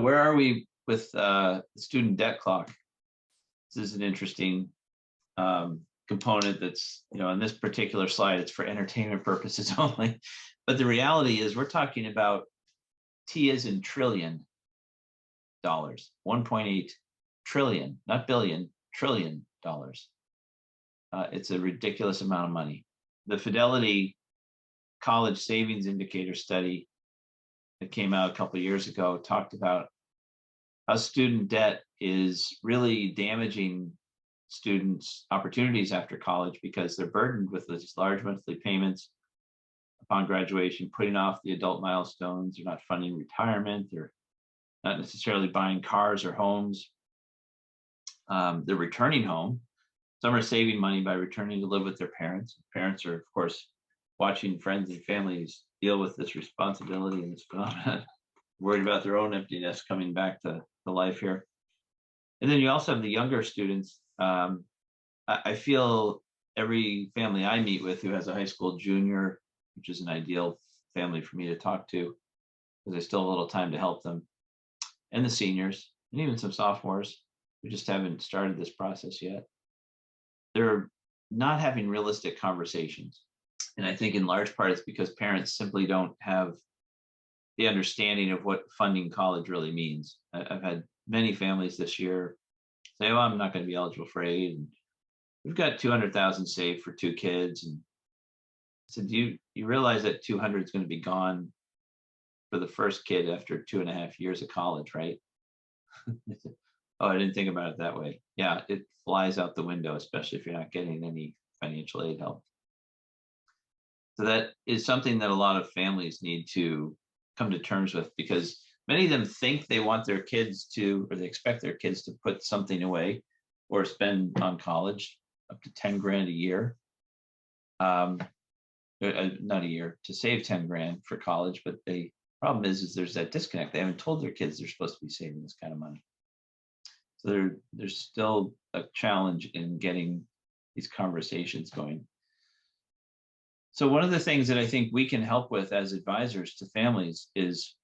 where are we with the student debt clock? This is an interesting component that's, on this particular slide, it's for entertainment purposes only. But the reality is we're talking about T as in trillion dollars, 1.8 trillion, not billion, trillion dollars. It's a ridiculous amount of money. The Fidelity College Savings Indicator study that came out a couple of years ago talked about how student debt is really damaging students' opportunities after college because they're burdened with these large monthly payments upon graduation, putting off the adult milestones. They're not funding retirement. They're not necessarily buying cars or homes. They're returning home. Some are saving money by returning to live with their parents. Parents are, of course, watching friends and families deal with this responsibility and this phenomenon, worried about their own emptiness coming back to life here. And then you also have the younger students. I feel every family I meet with who has a high school junior, which is an ideal family for me to talk to, because I still have a little time to help them, and the seniors, and even some sophomores who just haven't started this process yet. They're not having realistic conversations. And I think in large part it's because parents simply don't have the understanding of what funding college really means. I've had many families this year say, "Oh, I'm not going to be eligible for aid, and we've got 200,000 saved for 2 kids." And I said, "Do you realize that 200 is going to be gone for the first kid after 2.5 years of college, right?" I said, "Oh, I didn't think about it that way." Yeah, it flies out the window, especially if you're not getting any financial aid help. So that is something that a lot of families need to come to terms with, because many of them think they want their kids to, or they expect their kids to put something away or spend on college up to 10 grand a year. Not a year, to save 10 grand for college. But the problem is there's that disconnect. They haven't told their kids they're supposed to be saving this kind of money. So there's still a challenge in getting these conversations going. So one of the things that I think we can help with as advisors to families is,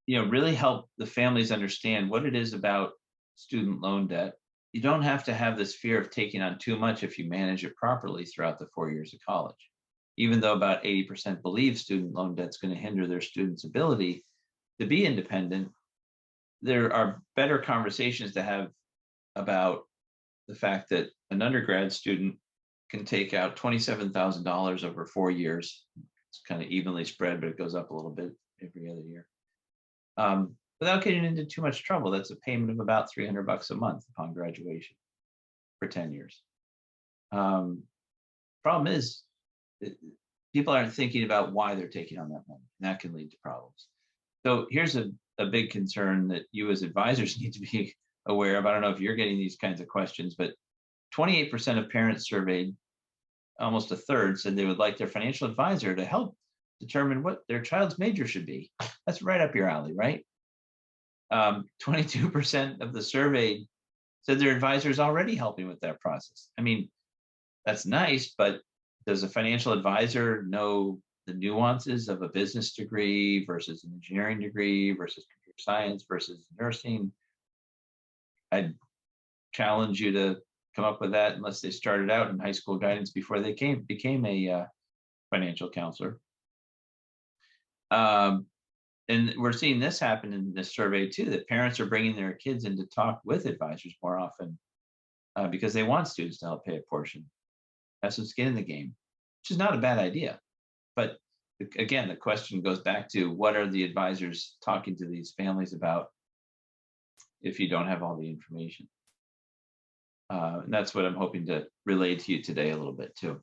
really help the families understand what it is about student loan debt. You don't have to have this fear of taking on too much if you manage it properly throughout the 4 years of college. Even though about 80% believe student loan debt is going to hinder their students' ability to be independent, there are better conversations to have about the fact that an undergrad student can take out $27,000 over 4 years. It's kind of evenly spread, but it goes up a little bit every other year. Without getting into too much trouble. That's a payment of about $300 a month upon graduation for 10 years. Problem is, people aren't thinking about why they're taking on that money, and that can lead to problems. So here's a big concern that you as advisors need to be aware of. I don't know if you're getting these kinds of questions, but 28% of parents surveyed, almost a third, said they would like their financial advisor to help determine what their child's major should be. That's right up your alley, right? 22% of the surveyed said their advisor is already helping with that process. I mean, that's nice, but does a financial advisor know the nuances of a business degree versus an engineering degree versus computer science versus nursing? I'd challenge you to come up with that unless they started out in high school guidance before they became a financial counselor. And we're seeing this happen in this survey too, that parents are bringing their kids in to talk with advisors more often because they want students to help pay a portion, have some skin in the game, which is not a bad idea. But again, the question goes back to, what are the advisors talking to these families about if you don't have all the information? And that's what I'm hoping to relay to you today a little bit too.